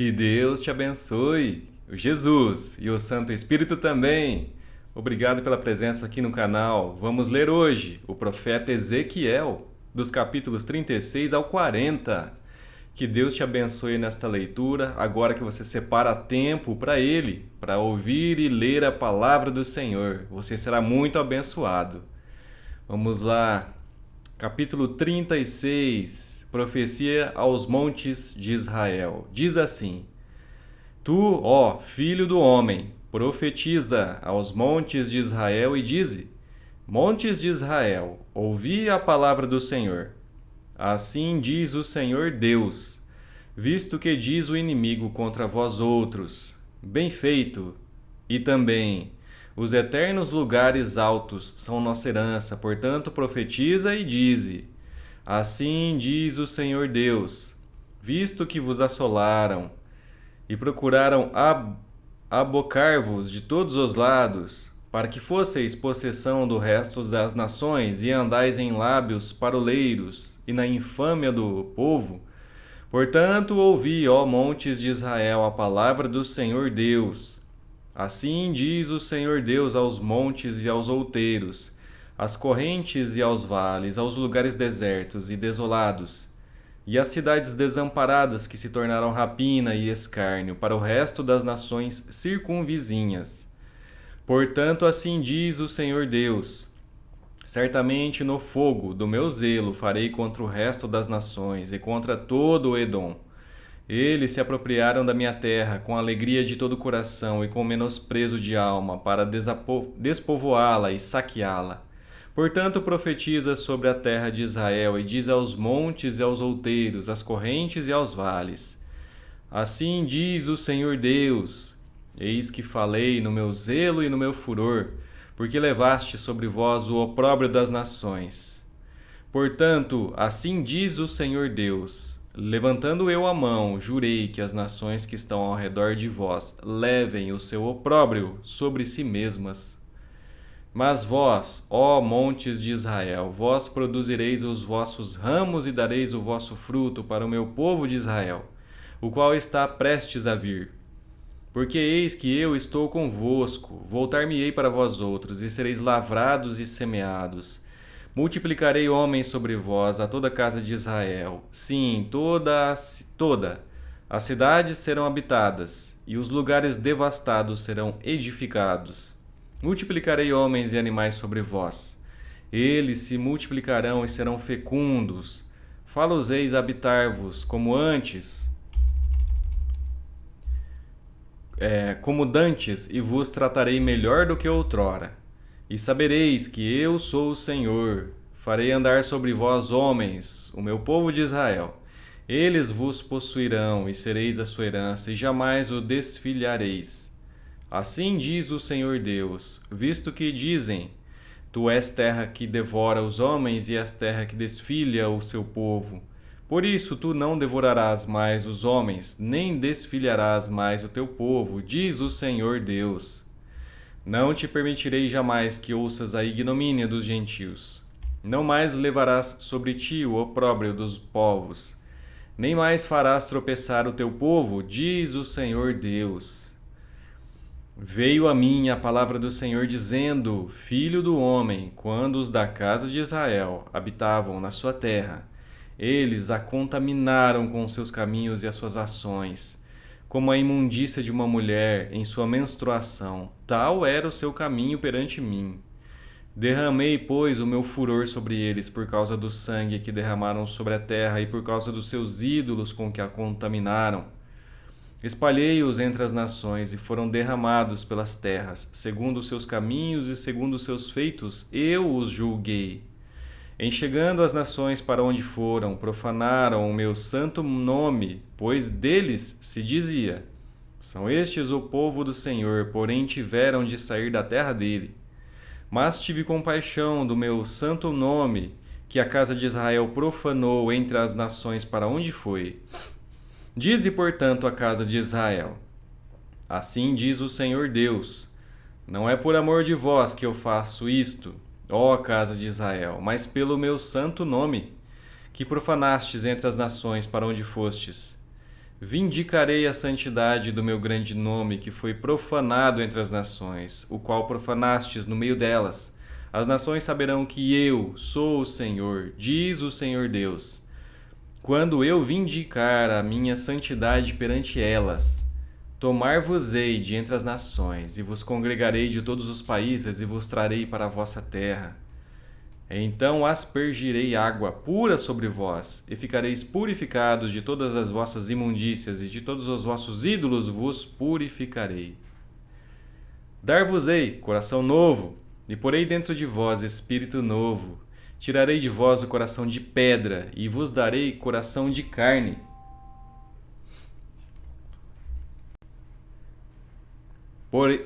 Que Deus te abençoe, o Jesus e o Santo Espírito também. Obrigado pela presença aqui no canal. Vamos ler hoje o profeta Ezequiel, dos capítulos 36 ao 40. Que Deus te abençoe nesta leitura, agora que você separa tempo para Ele, para ouvir e ler a palavra do Senhor. Você será muito abençoado. Vamos lá. Capítulo 36, Profecia aos montes de Israel. Diz assim: Tu, ó filho do homem, profetiza aos montes de Israel e dize: Montes de Israel, ouvi a palavra do Senhor. Assim diz o Senhor Deus, visto que diz o inimigo contra vós outros: Bem feito! E também: Os eternos lugares altos são nossa herança, portanto profetiza e dize: Assim diz o Senhor Deus, visto que vos assolaram e procuraram abocar-vos de todos os lados, para que fosseis possessão do resto das nações e andais em lábios paroleiros e na infâmia do povo. Portanto, ouvi, ó montes de Israel, a palavra do Senhor Deus. Assim diz o Senhor Deus aos montes e aos outeiros, às correntes e aos vales, aos lugares desertos e desolados, e às cidades desamparadas que se tornaram rapina e escárnio para o resto das nações circunvizinhas. Portanto, assim diz o Senhor Deus: Certamente no fogo do meu zelo farei contra o resto das nações e contra todo o Edom. Eles se apropriaram da minha terra com alegria de todo o coração e com menosprezo de alma para despovoá-la e saqueá-la. Portanto, profetiza sobre a terra de Israel e diz aos montes e aos outeiros, às correntes e aos vales: Assim diz o Senhor Deus: Eis que falei no meu zelo e no meu furor, porque levaste sobre vós o opróbrio das nações. Portanto, assim diz o Senhor Deus: Levantando eu a mão, jurei que as nações que estão ao redor de vós levem o seu opróbrio sobre si mesmas. Mas vós, ó montes de Israel, vós produzireis os vossos ramos e dareis o vosso fruto para o meu povo de Israel, o qual está prestes a vir. Porque eis que eu estou convosco, voltar-me-ei para vós outros, e sereis lavrados e semeados. Multiplicarei homens sobre vós, a toda a casa de Israel. Sim, toda. As cidades serão habitadas, e os lugares devastados serão edificados. Multiplicarei homens e animais sobre vós. Eles se multiplicarão e serão fecundos. Fá-los-eis habitar-vos como antes, como dantes, e vos tratarei melhor do que outrora. E sabereis que eu sou o Senhor. Farei andar sobre vós homens, o meu povo de Israel. Eles vos possuirão, e sereis a sua herança, e jamais o desfilhareis. Assim diz o Senhor Deus, visto que dizem: Tu és terra que devora os homens, e és terra que desfilha o seu povo. Por isso tu não devorarás mais os homens, nem desfilharás mais o teu povo, diz o Senhor Deus. Não te permitirei jamais que ouças a ignomínia dos gentios. Não mais levarás sobre ti o opróbrio dos povos, nem mais farás tropeçar o teu povo, diz o Senhor Deus. Veio a mim a palavra do Senhor dizendo: Filho do homem, quando os da casa de Israel habitavam na sua terra, eles a contaminaram com os seus caminhos e as suas ações, como a imundícia de uma mulher em sua menstruação, tal era o seu caminho perante mim. Derramei, pois, o meu furor sobre eles por causa do sangue que derramaram sobre a terra e por causa dos seus ídolos com que a contaminaram. Espalhei-os entre as nações e foram derramados pelas terras, segundo os seus caminhos e segundo os seus feitos, eu os julguei. Enchegando as nações para onde foram, profanaram o meu santo nome, pois deles se dizia: São estes o povo do Senhor, porém tiveram de sair da terra dele. Mas tive compaixão do meu santo nome, que a casa de Israel profanou entre as nações para onde foi. Dize, portanto, a casa de Israel: Assim diz o Senhor Deus: Não é por amor de vós que eu faço isto, ó casa de Israel, mas pelo meu santo nome, que profanastes entre as nações para onde fostes. Vindicarei a santidade do meu grande nome, que foi profanado entre as nações, o qual profanastes no meio delas. As nações saberão que eu sou o Senhor, diz o Senhor Deus, quando eu vindicar a minha santidade perante elas. Tomar-vos-ei de entre as nações, e vos congregarei de todos os países, e vos trarei para a vossa terra. Então aspergirei água pura sobre vós, e ficareis purificados de todas as vossas imundícias, e de todos os vossos ídolos vos purificarei. Dar-vos-ei coração novo, e porei dentro de vós espírito novo. Tirarei de vós o coração de pedra, e vos darei coração de carne.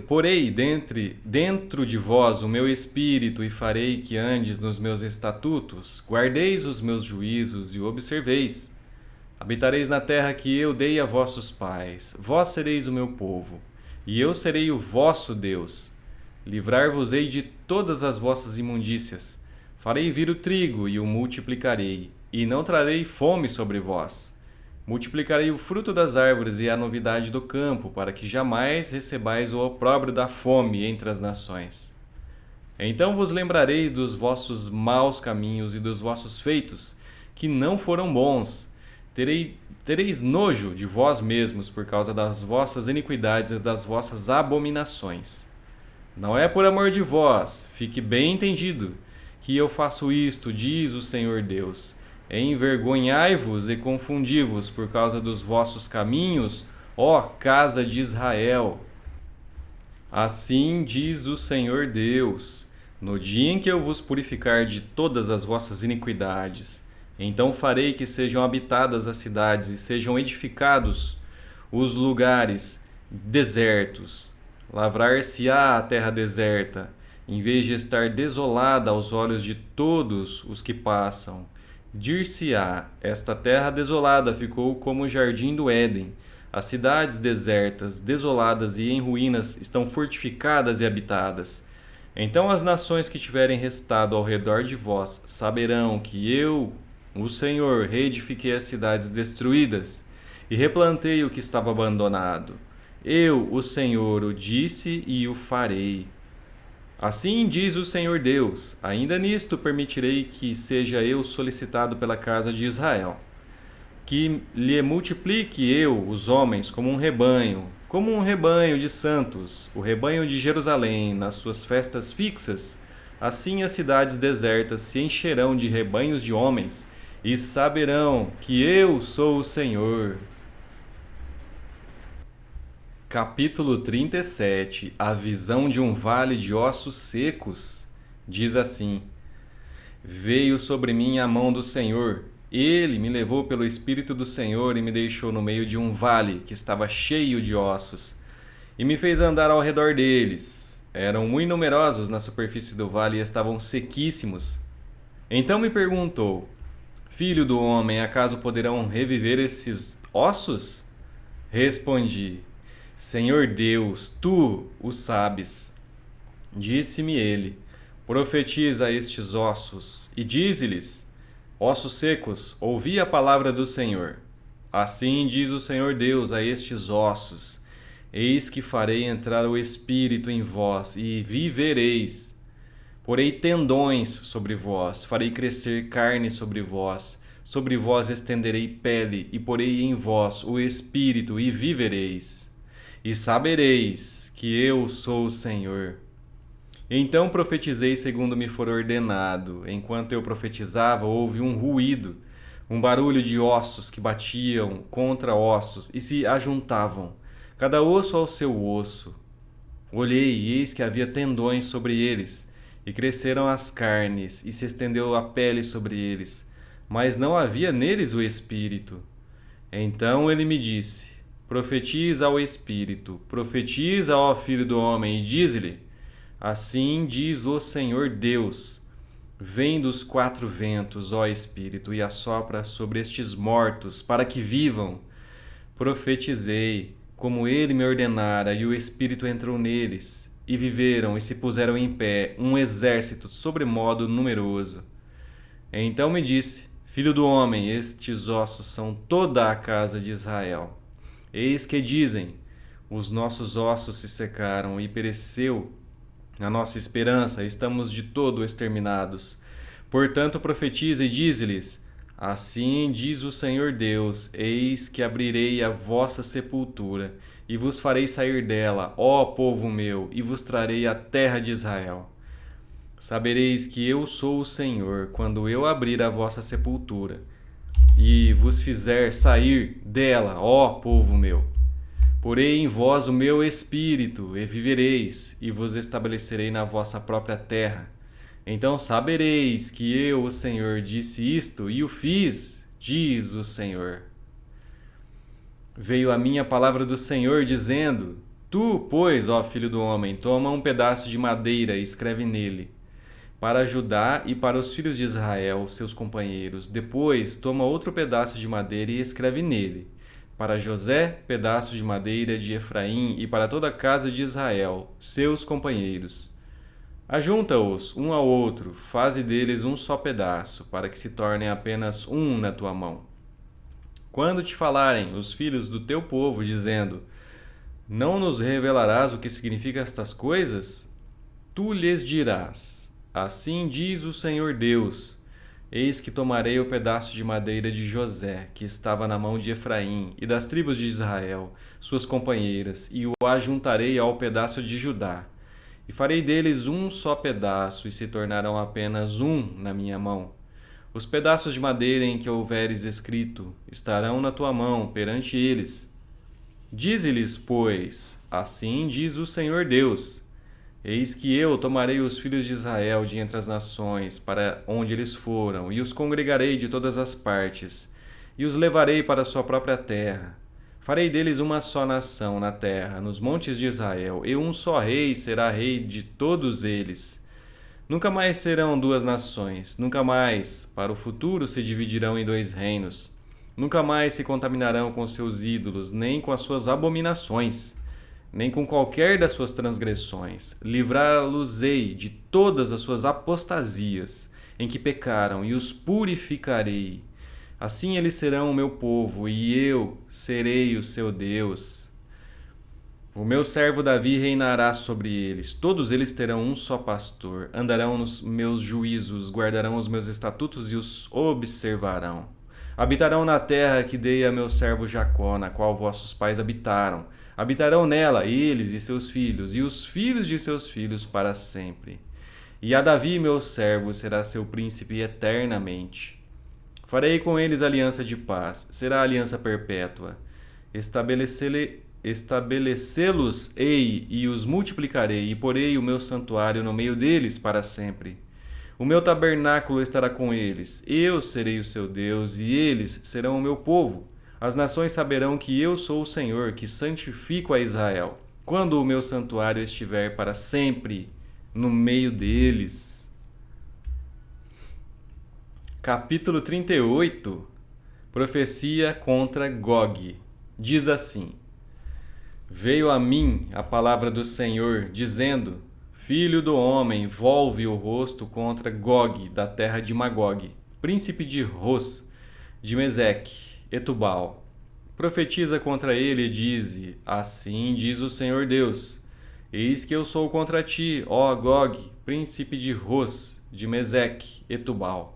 Porei dentro de vós o meu espírito, e farei que andes nos meus estatutos, guardeis os meus juízos e observeis. Habitareis na terra que eu dei a vossos pais, vós sereis o meu povo, e eu serei o vosso Deus. Livrar-vos-ei de todas as vossas imundícias. Farei vir o trigo e o multiplicarei, e não trarei fome sobre vós. Multiplicarei o fruto das árvores e a novidade do campo, para que jamais recebais o opróbrio da fome entre as nações. Então vos lembrareis dos vossos maus caminhos e dos vossos feitos, que não foram bons. Tereis nojo de vós mesmos por causa das vossas iniquidades e das vossas abominações. Não é por amor de vós, fique bem entendido, que eu faço isto, diz o Senhor Deus. Envergonhai-vos e confundi-vos por causa dos vossos caminhos, ó casa de Israel. Assim diz o Senhor Deus: no dia em que eu vos purificar de todas as vossas iniquidades, então farei que sejam habitadas as cidades e sejam edificados os lugares desertos. Lavrar-se-á a terra deserta, em vez de estar desolada aos olhos de todos os que passam. Dir-se-á: esta terra desolada ficou como o jardim do Éden. As cidades desertas, desoladas e em ruínas estão fortificadas e habitadas. Então as nações que tiverem restado ao redor de vós saberão que eu, o Senhor, reedifiquei as cidades destruídas e replantei o que estava abandonado. Eu, o Senhor, o disse e o farei. Assim diz o Senhor Deus: ainda nisto permitirei que seja eu solicitado pela casa de Israel, que lhe multiplique eu os homens como um rebanho de santos, o rebanho de Jerusalém nas suas festas fixas. Assim as cidades desertas se encherão de rebanhos de homens, e saberão que eu sou o Senhor. Capítulo 37. A visão de um vale de ossos secos. Diz assim: veio sobre mim a mão do Senhor. Ele me levou pelo Espírito do Senhor e me deixou no meio de um vale que estava cheio de ossos, e me fez andar ao redor deles. Eram muito numerosos na superfície do vale e estavam sequíssimos. Então me perguntou: filho do homem, acaso poderão reviver esses ossos? Respondi: Senhor Deus, tu o sabes. Disse-me ele: profetiza a estes ossos e dize-lhes: ossos secos, ouvi a palavra do Senhor. Assim diz o Senhor Deus a estes ossos: eis que farei entrar o Espírito em vós e vivereis. Porei tendões sobre vós, farei crescer carne sobre vós estenderei pele e porei em vós o Espírito e vivereis. E sabereis que eu sou o Senhor. Então profetizei segundo me for ordenado. Enquanto eu profetizava, houve um ruído, um barulho de ossos que batiam contra ossos e se ajuntavam, cada osso ao seu osso. Olhei e eis que havia tendões sobre eles, e cresceram as carnes, e se estendeu a pele sobre eles, mas não havia neles o Espírito. Então ele me disse: profetiza ao Espírito, profetiza, ó Filho do homem, e dize-lhe: assim diz o Senhor Deus: vem dos quatro ventos, ó Espírito, e assopra sobre estes mortos, para que vivam. Profetizei, como ele me ordenara, e o Espírito entrou neles, e viveram e se puseram em pé, um exército sobremodo numeroso. Então me disse: filho do homem, estes ossos são toda a casa de Israel. Eis que dizem: os nossos ossos se secaram e pereceu a nossa esperança, estamos de todo exterminados. Portanto, profetiza e dize-lhes: assim diz o Senhor Deus: eis que abrirei a vossa sepultura e vos farei sair dela, ó povo meu, e vos trarei a terra de Israel. Sabereis que eu sou o Senhor, quando eu abrir a vossa sepultura e vos fizer sair dela, ó povo meu. Porei em vós o meu espírito, e vivereis, e vos estabelecerei na vossa própria terra. Então sabereis que eu, o Senhor, disse isto e o fiz, diz o Senhor. Veio a minha palavra do Senhor, dizendo: tu, pois, ó filho do homem, toma um pedaço de madeira e escreve nele, para Judá e para os filhos de Israel, seus companheiros. Depois, toma outro pedaço de madeira e escreve nele, para José, pedaço de madeira de Efraim, e para toda a casa de Israel, seus companheiros. Ajunta-os um ao outro, faze deles um só pedaço, para que se tornem apenas um na tua mão. Quando te falarem os filhos do teu povo, dizendo: não nos revelarás o que significam estas coisas? Tu lhes dirás: assim diz o Senhor Deus: eis que tomarei o pedaço de madeira de José, que estava na mão de Efraim, e das tribos de Israel, suas companheiras, e o ajuntarei ao pedaço de Judá. E farei deles um só pedaço, e se tornarão apenas um na minha mão. Os pedaços de madeira em que houveres escrito estarão na tua mão perante eles. Dize-lhes, pois: assim diz o Senhor Deus: eis que eu tomarei os filhos de Israel de entre as nações, para onde eles foram, e os congregarei de todas as partes, e os levarei para a sua própria terra. Farei deles uma só nação na terra, nos montes de Israel, e um só rei será rei de todos eles. Nunca mais serão duas nações, nunca mais, para o futuro, se dividirão em dois reinos. Nunca mais se contaminarão com seus ídolos, nem com as suas abominações, nem com qualquer das suas transgressões. Livrá-los-ei de todas as suas apostasias em que pecaram, e os purificarei. Assim eles serão o meu povo, e eu serei o seu Deus. O meu servo Davi reinará sobre eles. Todos eles terão um só pastor. Andarão nos meus juízos, guardarão os meus estatutos e os observarão. Habitarão na terra que dei a meu servo Jacó, na qual vossos pais habitaram. Habitarão nela eles e seus filhos, e os filhos de seus filhos para sempre. E a Davi, meu servo, será seu príncipe eternamente. Farei com eles aliança de paz, será aliança perpétua. Estabelecê-los-ei e os multiplicarei, e porei o meu santuário no meio deles para sempre. O meu tabernáculo estará com eles, eu serei o seu Deus, e eles serão o meu povo. As nações saberão que eu sou o Senhor, que santifico a Israel, quando o meu santuário estiver para sempre no meio deles. Capítulo 38. Profecia contra Gog. Diz assim: veio a mim a palavra do Senhor, dizendo: filho do homem, volve o rosto contra Gog, da terra de Magog, príncipe de Ros, de Meseque e Tubal. Profetiza contra ele e dize: assim diz o Senhor Deus: eis que eu sou contra ti, ó Gog, príncipe de Ros, de Meseque e Tubal.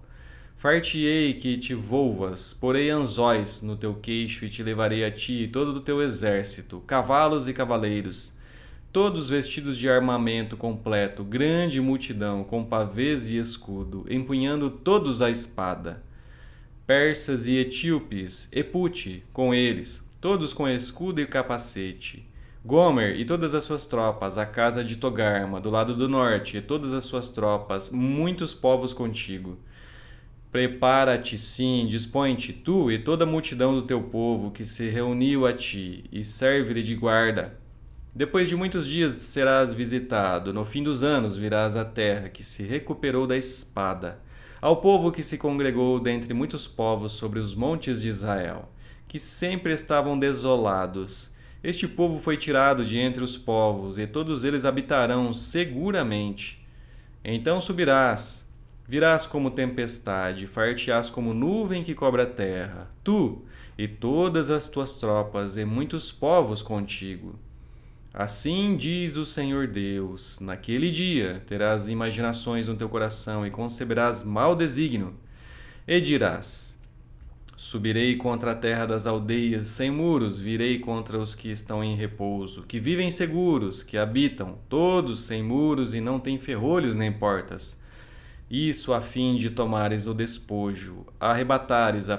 Far-te-ei que te volvas, porei anzóis no teu queixo e te levarei a ti todo o teu exército, cavalos e cavaleiros, todos vestidos de armamento completo, grande multidão, com pavês e escudo, empunhando todos a espada. Persas e etíopes, e Pute, com eles, todos com escudo e capacete. Gomer e todas as suas tropas, a casa de Togarma, do lado do norte, e todas as suas tropas, muitos povos contigo. Prepara-te, sim, dispõe-te, tu e toda a multidão do teu povo que se reuniu a ti, e serve-lhe de guarda. Depois de muitos dias serás visitado, no fim dos anos virás à terra que se recuperou da espada, ao povo que se congregou dentre muitos povos sobre os montes de Israel, que sempre estavam desolados. Este povo foi tirado de entre os povos, e todos eles habitarão seguramente. Então subirás, Virás como tempestade, far-te-ás como nuvem que cobre a terra, tu e todas as tuas tropas e muitos povos contigo. Assim diz o Senhor Deus: naquele dia terás imaginações no teu coração e conceberás mau desígnio, e dirás: subirei contra a terra das aldeias sem muros, virei contra os que estão em repouso, que vivem seguros, que habitam, todos sem muros e não têm ferrolhos nem portas. Isso a fim de tomares o despojo, arrebatares a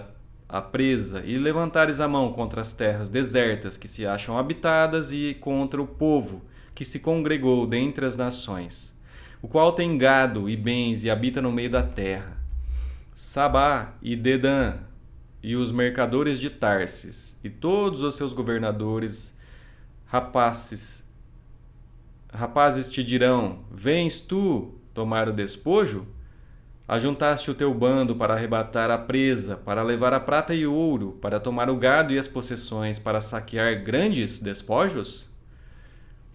presa e levantares a mão contra as terras desertas que se acham habitadas e contra o povo que se congregou dentre as nações, o qual tem gado e bens e habita no meio da terra. Sabá e Dedã e os mercadores de Tarsis e todos os seus governadores rapazes te dirão: vens tu tomar o despojo? Ajuntaste o teu bando para arrebatar a presa, para levar a prata e o ouro, para tomar o gado e as possessões, para saquear grandes despojos?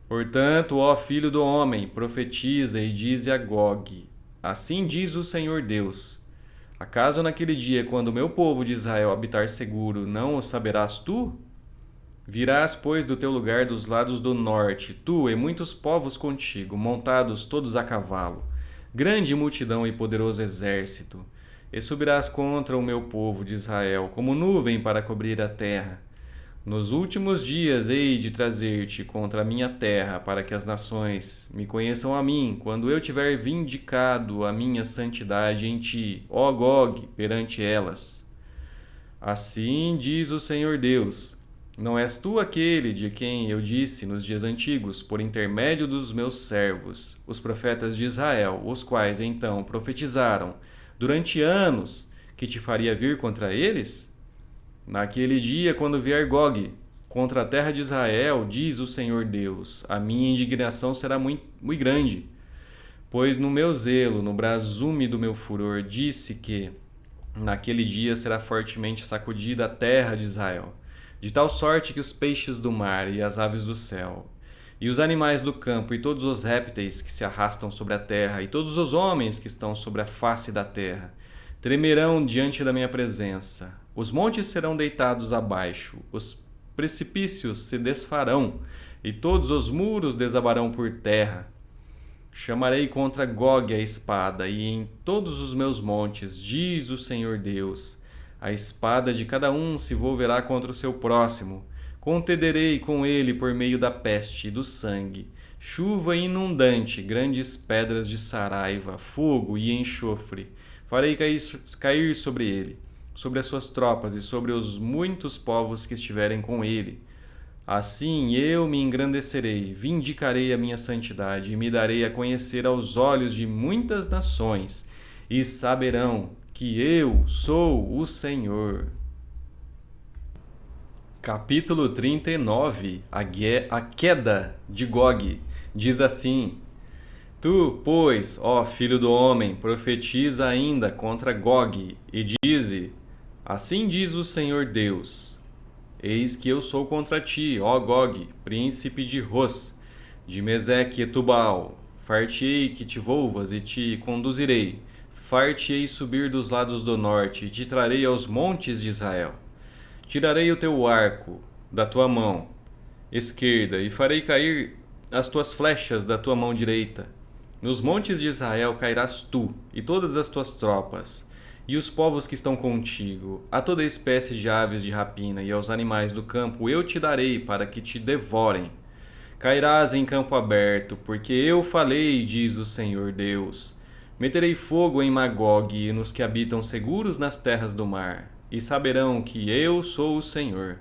Portanto, ó filho do homem, profetiza e dize a Gog: assim diz o Senhor Deus: acaso naquele dia, quando o meu povo de Israel habitar seguro, não o saberás tu? Virás, pois, do teu lugar dos lados do norte, tu e muitos povos contigo, montados todos a cavalo, grande multidão e poderoso exército, e subirás contra o meu povo de Israel, como nuvem para cobrir a terra. Nos últimos dias hei de trazer-te contra a minha terra, para que as nações me conheçam a mim, quando eu tiver vindicado a minha santidade em ti, ó Gog, perante elas. Assim diz o Senhor Deus: não és tu aquele de quem eu disse nos dias antigos, por intermédio dos meus servos, os profetas de Israel, os quais então profetizaram durante anos que te faria vir contra eles? Naquele dia, quando vier Gog contra a terra de Israel, diz o Senhor Deus, a minha indignação será muito grande, pois no meu zelo, no brasume do meu furor, disse que naquele dia será fortemente sacudida a terra de Israel, de tal sorte que os peixes do mar e as aves do céu, e os animais do campo e todos os répteis que se arrastam sobre a terra, e todos os homens que estão sobre a face da terra, tremerão diante da minha presença. Os montes serão deitados abaixo, os precipícios se desfarão, e todos os muros desabarão por terra. Chamarei contra Gog a espada, e em todos os meus montes, diz o Senhor Deus, a espada de cada um se volverá contra o seu próximo. Contenderei com ele por meio da peste e do sangue, chuva inundante, grandes pedras de saraiva, fogo e enxofre. Farei cair sobre ele, sobre as suas tropas e sobre os muitos povos que estiverem com ele. Assim eu me engrandecerei, vindicarei a minha santidade e me darei a conhecer aos olhos de muitas nações, e saberão que eu sou o Senhor. Capítulo 39. A queda de Gog. Diz assim: tu, pois, ó filho do homem, profetiza ainda contra Gog, e dize: assim diz o Senhor Deus: eis que eu sou contra ti, ó Gog, príncipe de Ros, de Meseque e Tubal. Far-te-ei que te volvas e te conduzirei. Far-te-ei subir dos lados do norte, e te trarei aos montes de Israel. Tirarei o teu arco da tua mão esquerda, e farei cair as tuas flechas da tua mão direita. Nos montes de Israel cairás tu, e todas as tuas tropas, e os povos que estão contigo. A toda espécie de aves de rapina, e aos animais do campo eu te darei para que te devorem. Cairás em campo aberto, porque eu falei, diz o Senhor Deus. Meterei fogo em Magog e nos que habitam seguros nas terras do mar, e saberão que eu sou o Senhor.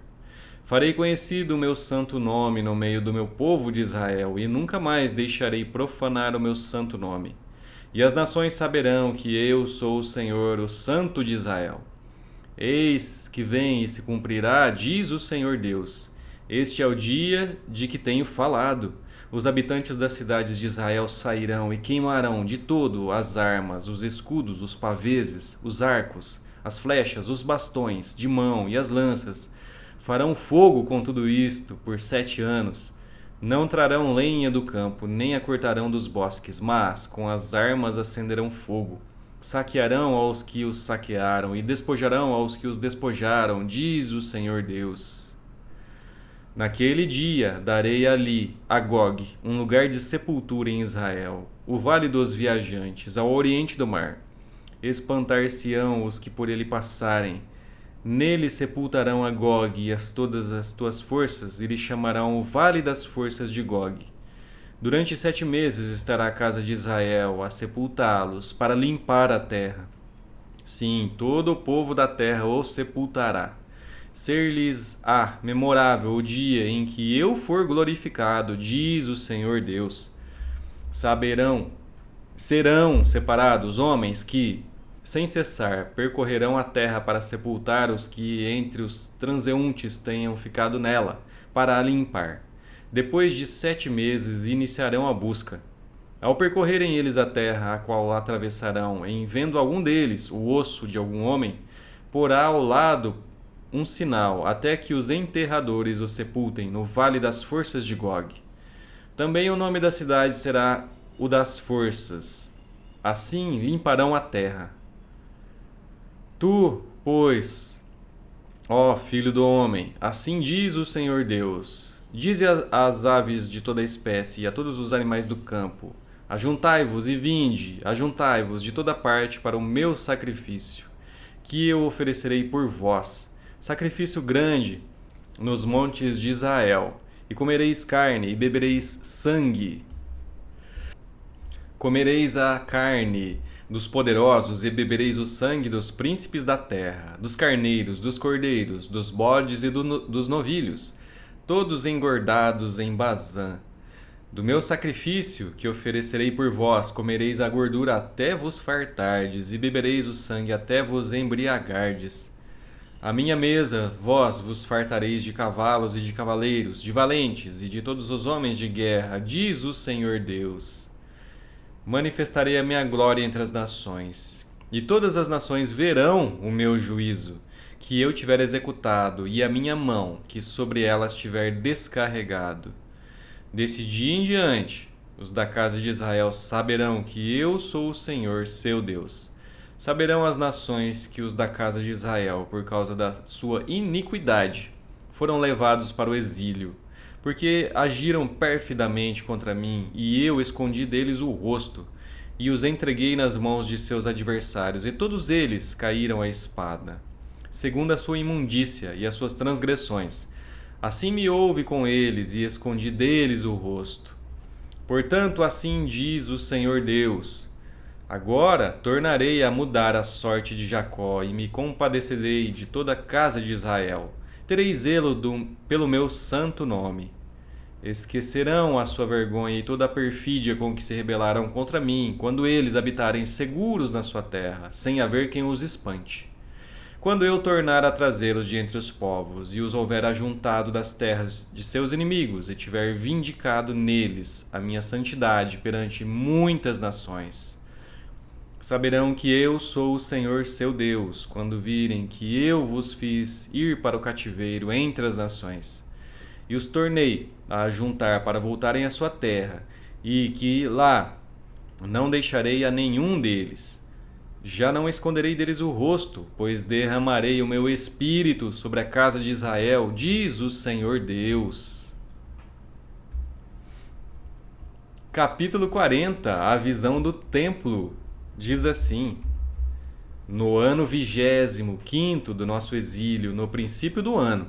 Farei conhecido o meu santo nome no meio do meu povo de Israel, e nunca mais deixarei profanar o meu santo nome. E as nações saberão que eu sou o Senhor, o Santo de Israel. Eis que vem e se cumprirá, diz o Senhor Deus. Este é o dia de que tenho falado. Os habitantes das cidades de Israel sairão e queimarão de todo as armas, os escudos, os paveses, os arcos, as flechas, os bastões de mão e as lanças. Farão fogo com tudo isto por 7 anos. Não trarão lenha do campo, nem a cortarão dos bosques, mas com as armas acenderão fogo. saquearão aos que os saquearam e despojarão aos que os despojaram, diz o Senhor Deus. Naquele dia darei ali, a Gog, um lugar de sepultura em Israel, o vale dos viajantes, ao oriente do mar. Espantar-se-ão os que por ele passarem. Nele sepultarão a Gog e todas as tuas forças, e lhe chamarão o vale das forças de Gog. Durante 7 meses estará a casa de Israel a sepultá-los, para limpar a terra. Sim, todo o povo da terra os sepultará. Ser-lhes-á memorável o dia em que eu for glorificado, diz o Senhor Deus. Serão separados homens que, sem cessar, percorrerão a terra para sepultar os que entre os transeuntes tenham ficado nela, para a limpar. Depois de 7 meses iniciarão a busca. Ao percorrerem eles a terra, a qual atravessarão, em vendo algum deles o osso de algum homem, porá ao lado um sinal, até que os enterradores o sepultem no vale das forças de Gog. Também o nome da cidade será o das forças. Assim limparão a terra. Tu, pois, ó filho do homem, assim diz o Senhor Deus: dize às aves de toda espécie e a todos os animais do campo: ajuntai-vos e vinde, ajuntai-vos de toda parte para o meu sacrifício, que eu oferecerei por vós, sacrifício grande nos montes de Israel, e comereis carne e bebereis sangue. Comereis a carne dos poderosos e bebereis o sangue dos príncipes da terra, dos carneiros, dos cordeiros, dos bodes e dos novilhos, todos engordados em Bazã. Do meu sacrifício que oferecerei por vós, comereis a gordura até vos fartardes, e bebereis o sangue até vos embriagardes. À minha mesa vós vos fartareis de cavalos e de cavaleiros, de valentes e de todos os homens de guerra, diz o Senhor Deus. Manifestarei a minha glória entre as nações, e todas as nações verão o meu juízo, que eu tiver executado, e a minha mão, que sobre elas tiver descarregado. Desse dia em diante, os da casa de Israel saberão que eu sou o Senhor, seu Deus. Saberão as nações que os da casa de Israel, por causa da sua iniquidade, foram levados para o exílio, porque agiram perfidamente contra mim, e eu escondi deles o rosto, e os entreguei nas mãos de seus adversários, e todos eles caíram à espada, segundo a sua imundícia e as suas transgressões. Assim me houve com eles, e escondi deles o rosto. Portanto, assim diz o Senhor Deus: agora tornarei a mudar a sorte de Jacó, e me compadecerei de toda a casa de Israel. Terei zelo pelo meu santo nome. Esquecerão a sua vergonha e toda a perfídia com que se rebelaram contra mim, quando eles habitarem seguros na sua terra, sem haver quem os espante. Quando eu tornar a trazê-los de entre os povos, e os houver ajuntado das terras de seus inimigos, e tiver vindicado neles a minha santidade perante muitas nações, saberão que eu sou o Senhor seu Deus, quando virem que eu vos fiz ir para o cativeiro entre as nações, e os tornei a ajuntar para voltarem à sua terra, e que lá não deixarei a nenhum deles. Já não esconderei deles o rosto, pois derramarei o meu espírito sobre a casa de Israel, diz o Senhor Deus. Capítulo 40. A visão do templo. Diz assim: no ano 25º do nosso exílio, no princípio do ano,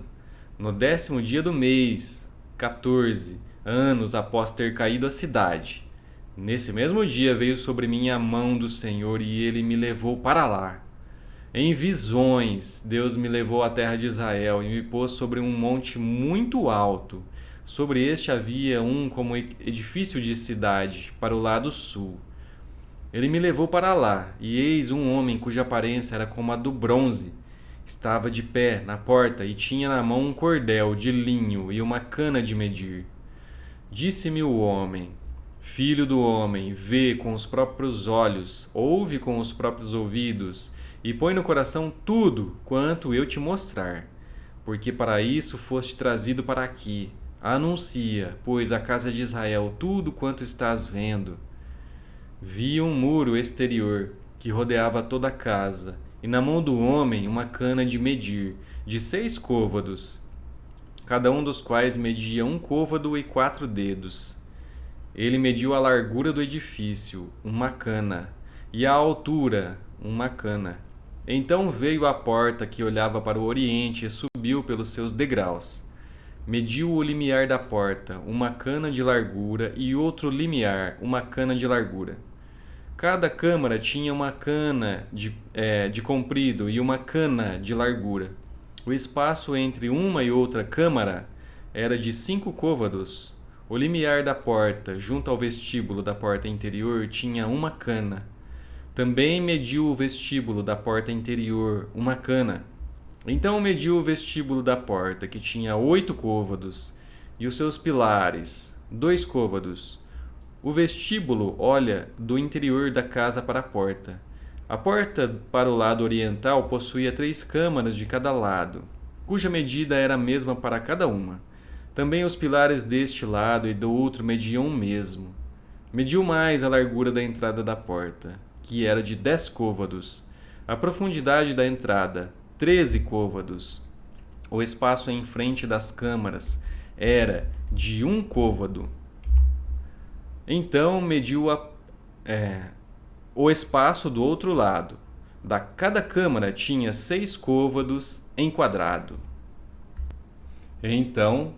no 10º dia do mês, 14 anos após ter caído a cidade, nesse mesmo dia veio sobre mim a mão do Senhor, e ele me levou para lá. Em visões, Deus me levou à terra de Israel e me pôs sobre um monte muito alto. Sobre este havia como edifício de cidade para o lado sul. Ele me levou para lá, e eis um homem cuja aparência era como a do bronze. Estava de pé na porta e tinha na mão um cordel de linho e uma cana de medir. Disse-me o homem: filho do homem, vê com os próprios olhos, ouve com os próprios ouvidos, e põe no coração tudo quanto eu te mostrar, porque para isso foste trazido para aqui. Anuncia, pois, à casa de Israel tudo quanto estás vendo. Vi um muro exterior, que rodeava toda a casa, e na mão do homem uma cana de medir, de 6 côvados, cada um dos quais media 1 côvado e 4 dedos. Ele mediu a largura do edifício, uma cana, e a altura, uma cana. Então veio à porta que olhava para o oriente e subiu pelos seus degraus. Mediu o limiar da porta, uma cana de largura, e outro limiar, uma cana de largura. Cada câmara tinha uma cana de comprido e uma cana de largura. O espaço entre uma e outra câmara era de 5 côvados. O limiar da porta, junto ao vestíbulo da porta interior, tinha uma cana. Também mediu o vestíbulo da porta interior, uma cana. Então mediu o vestíbulo da porta, que tinha 8 côvados, e os seus pilares, 2 côvados. O vestíbulo olha do interior da casa para a porta. A porta para o lado oriental possuía 3 câmaras de cada lado, cuja medida era a mesma para cada uma. Também os pilares deste lado e do outro mediam o mesmo. Mediu mais a largura da entrada da porta, que era de 10 côvados. A profundidade da entrada, 13 côvados. O espaço em frente das câmaras era de 1 côvado. Então mediu o espaço do outro lado. Cada câmara tinha 6 côvados em quadrado. Então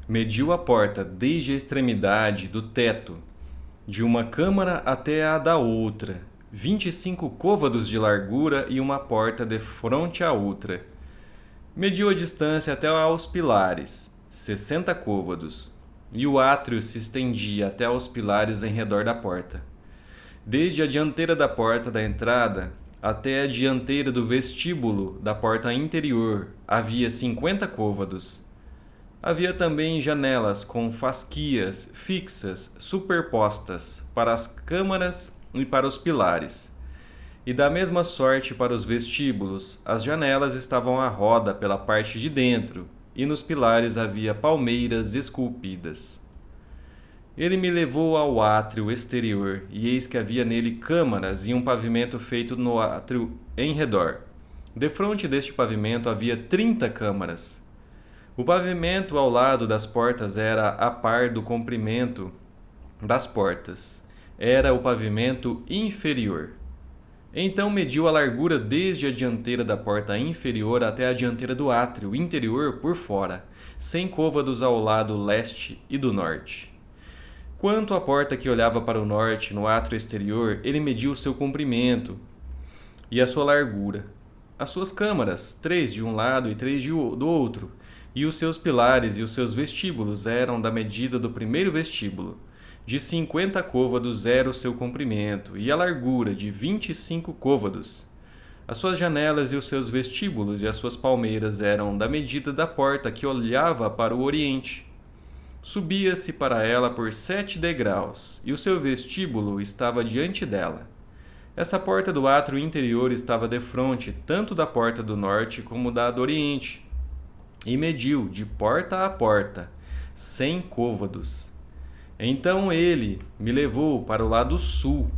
mediu a porta desde a extremidade do teto de uma câmara até a da outra, 25 côvados de largura e uma porta de fronte à outra. Mediu a distância até aos pilares, 60 côvados, e o átrio se estendia até aos pilares em redor da porta. Desde a dianteira da porta da entrada até a dianteira do vestíbulo da porta interior havia 50 côvados. Havia também janelas com fasquias fixas superpostas para as câmaras e para os pilares. E da mesma sorte para os vestíbulos, as janelas estavam à roda pela parte de dentro, e nos pilares havia palmeiras esculpidas. Ele me levou ao átrio exterior, e eis que havia nele câmaras e um pavimento feito no átrio em redor. Defronte deste pavimento havia 30 câmaras. O pavimento ao lado das portas era a par do comprimento das portas. Era o pavimento inferior. Então mediu a largura desde a dianteira da porta inferior até a dianteira do átrio interior por fora, 100 côvados ao lado leste e do norte. Quanto à porta que olhava para o norte, no átrio exterior, ele mediu o seu comprimento e a sua largura. As suas câmaras, 3 de um lado e 3 do outro, e os seus pilares e os seus vestíbulos eram da medida do primeiro vestíbulo. De 50 côvados era o seu comprimento, e a largura de 25 côvados. As suas janelas e os seus vestíbulos e as suas palmeiras eram da medida da porta que olhava para o oriente. Subia-se para ela por 7 degraus, e o seu vestíbulo estava diante dela. Essa porta do átrio interior estava defronte tanto da porta do norte como da do oriente, e mediu de porta a porta 100 côvados. Então ele me levou para o lado sul.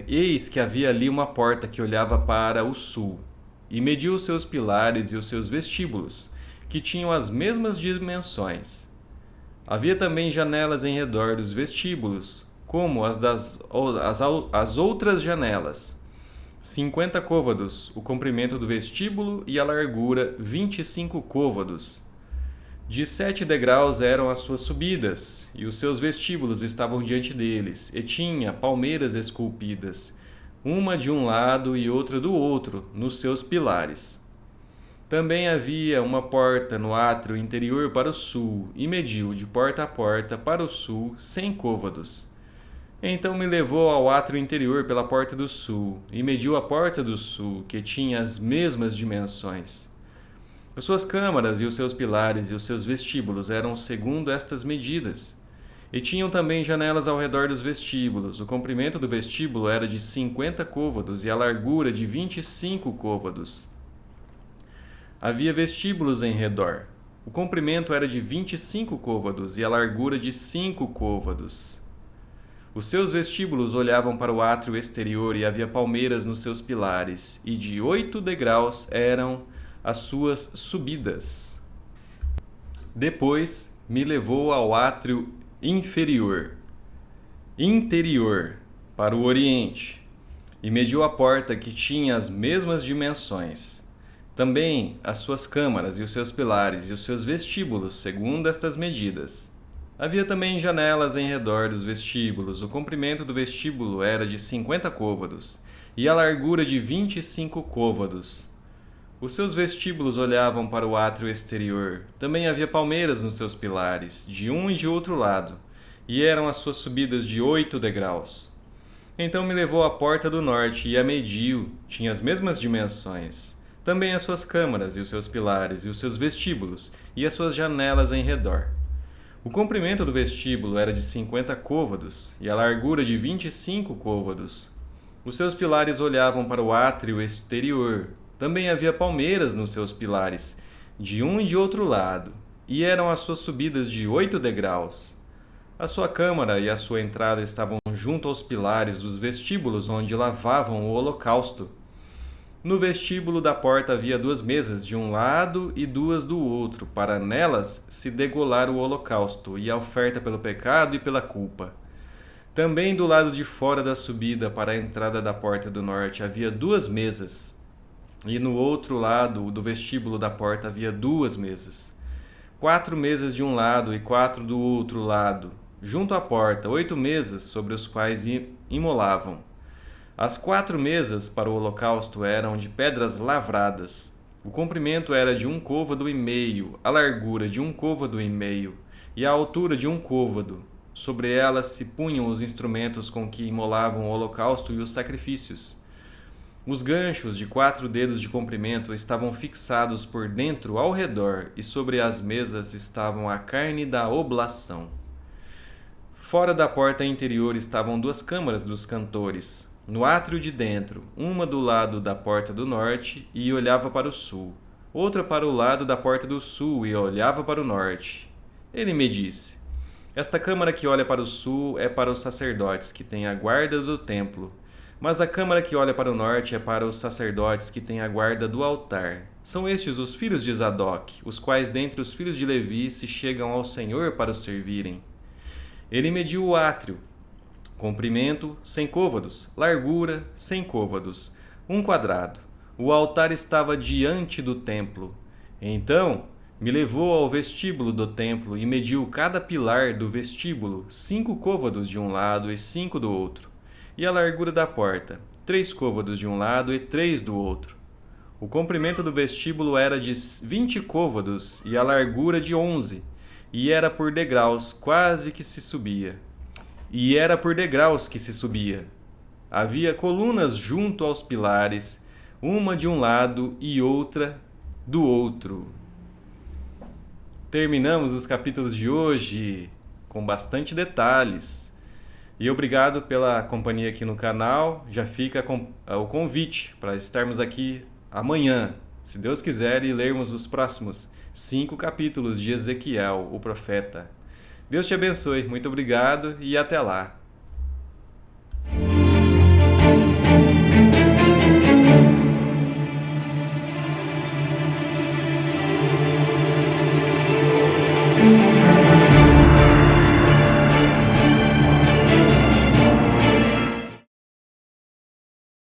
Eis que havia ali uma porta que olhava para o sul, e mediu os seus pilares e os seus vestíbulos, que tinham as mesmas dimensões. Havia também janelas em redor dos vestíbulos, como as outras janelas. 50 côvados, o comprimento do vestíbulo, e a largura 25 côvados. De 7 degraus eram as suas subidas, e os seus vestíbulos estavam diante deles, e tinha palmeiras esculpidas, uma de um lado e outra do outro, nos seus pilares. Também havia uma porta no átrio interior para o sul, e mediu de porta a porta para o sul 100 côvados. Então me levou ao átrio interior pela porta do sul, e mediu a porta do sul, que tinha as mesmas dimensões. As suas câmaras e os seus pilares e os seus vestíbulos eram segundo estas medidas. E tinham também janelas ao redor dos vestíbulos. O comprimento do vestíbulo era de 50 côvados e a largura de 25 côvados. Havia vestíbulos em redor. O comprimento era de 25 côvados e a largura de 5 côvados. Os seus vestíbulos olhavam para o átrio exterior e havia palmeiras nos seus pilares, e de 8 degraus eram as suas subidas. Depois me levou ao átrio interior, para o oriente, e mediu a porta que tinha as mesmas dimensões. Também as suas câmaras e os seus pilares e os seus vestíbulos, segundo estas medidas. Havia também janelas em redor dos vestíbulos. O comprimento do vestíbulo era de 50 côvados e a largura de 25 côvados. Os seus vestíbulos olhavam para o átrio exterior. Também havia palmeiras nos seus pilares, de um e de outro lado, e eram as suas subidas de 8 degraus. Então me levou à porta do norte e a mediu, tinha as mesmas dimensões. Também as suas câmaras e os seus pilares e os seus vestíbulos e as suas janelas em redor. O comprimento do vestíbulo era de 50 côvados e a largura de 25 côvados. Os seus pilares olhavam para o átrio exterior. Também havia palmeiras nos seus pilares, de um e de outro lado, e eram as suas subidas de 8 degraus. A sua câmara e a sua entrada estavam junto aos pilares dos vestíbulos onde lavavam o holocausto. No vestíbulo da porta havia 2 mesas de um lado e 2 do outro, para nelas se degolar o holocausto e a oferta pelo pecado e pela culpa. Também do lado de fora da subida para a entrada da porta do norte havia 2 mesas, e no outro lado do vestíbulo da porta havia 2 mesas. 4 mesas de um lado e 4 do outro lado, junto à porta, 8 mesas sobre as quais imolavam. As 4 mesas para o holocausto eram de pedras lavradas. O comprimento era de 1 côvado e meio, a largura de 1 côvado e meio, e a altura de 1 côvado. Sobre elas se punham os instrumentos com que imolavam o holocausto e os sacrifícios. Os ganchos de 4 dedos de comprimento estavam fixados por dentro ao redor, e sobre as mesas estavam a carne da oblação. Fora da porta interior estavam 2 câmaras dos cantores, no átrio de dentro, uma do lado da porta do norte e olhava para o sul, outra para o lado da porta do sul e olhava para o norte. Ele me disse: esta câmara que olha para o sul é para os sacerdotes que têm a guarda do templo, mas a câmara que olha para o norte é para os sacerdotes que têm a guarda do altar. São estes os filhos de Zadok, os quais dentre os filhos de Levi se chegam ao Senhor para o servirem. Ele mediu o átrio, comprimento 100 côvados, largura 100 côvados, 1 quadrado. O altar estava diante do templo. Então me levou ao vestíbulo do templo e mediu cada pilar do vestíbulo 5 côvados de um lado e 5 do outro, e a largura da porta 3 côvados de um lado e 3 do outro. O comprimento do vestíbulo era de 20 côvados e a largura de 11, e era por degraus quase que se subia. Havia colunas junto aos pilares, uma de um lado e outra do outro. Terminamos os capítulos de hoje com bastante detalhes. E obrigado pela companhia aqui no canal. Já fica o convite para estarmos aqui amanhã, se Deus quiser, e lermos os próximos 5 capítulos de Ezequiel, o profeta. Deus te abençoe, muito obrigado e até lá.